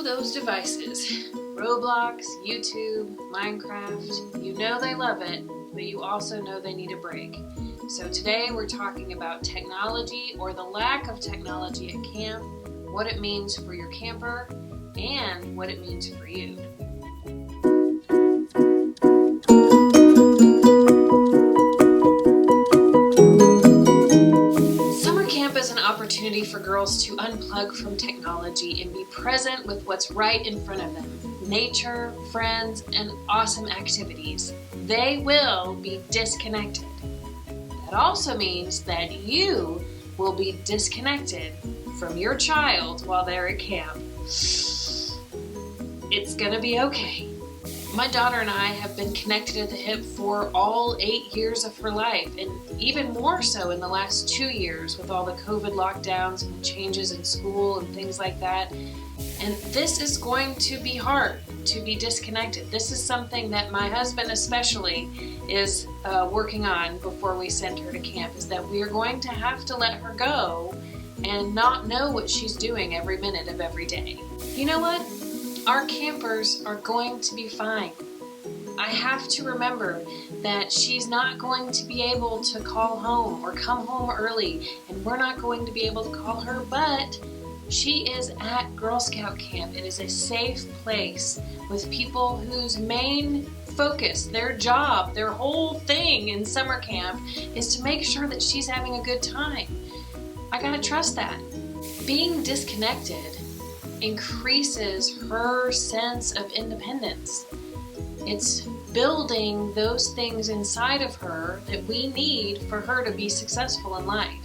those devices. Roblox, YouTube, Minecraft, you know they love it, but you also know they need a break. So today we're talking about technology, or the lack of technology at camp, what it means for your camper, and what it means for you. Summer camp is an opportunity for girls to unplug from technology and be present with what's right in front of them. Nature, friends, and awesome activities. They will be disconnected. That also means that you will be disconnected from your child while they're at camp. It's gonna be okay. My daughter and I have been connected at the hip for all 8 years of her life, and even more so in the last 2 years with all the COVID lockdowns and the changes in school and things like that. And this is going to be hard to be disconnected. This is something that my husband especially is working on before we send her to camp, is that we are going to have to let her go and not know what she's doing every minute of every day. You know what? Our campers are going to be fine. I have to remember that she's not going to be able to call home or come home early, and we're not going to be able to call her, but she is at Girl Scout camp. It is a safe place with people whose main focus, their job, their whole thing in summer camp is to make sure that she's having a good time. I gotta trust that. Being disconnected increases her sense of independence. It's building those things inside of her that we need for her to be successful in life.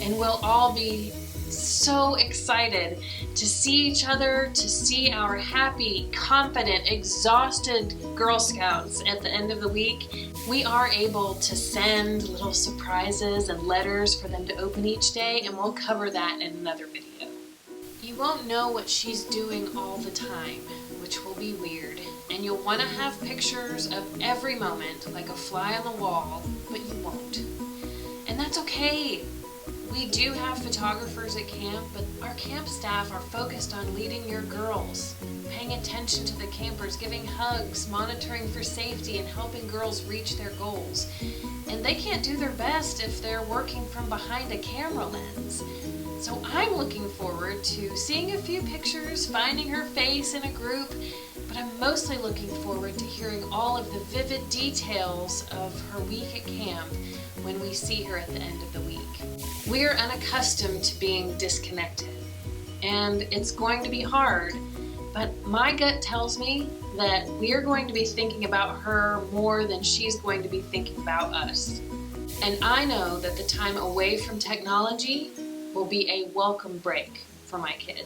And we'll all be so excited to see each other, to see our happy, confident, exhausted Girl Scouts at the end of the week. We are able to send little surprises and letters for them to open each day, and we'll cover that in another video. You won't know what she's doing all the time, which will be weird, and you'll want to have pictures of every moment like a fly on the wall, but you won't. And that's okay. We do have photographers at camp, but our camp staff are focused on leading your girls, paying attention to the campers, giving hugs, monitoring for safety, and helping girls reach their goals. And they can't do their best if they're working from behind a camera lens. So I'm looking forward to seeing a few pictures, finding her face in a group, but I'm mostly looking forward to hearing all of the vivid details of her week at camp when we see her at the end of the week. We are unaccustomed to being disconnected, and it's going to be hard, but my gut tells me that we are going to be thinking about her more than she's going to be thinking about us. And I know that the time away from technology will be a welcome break for my kid.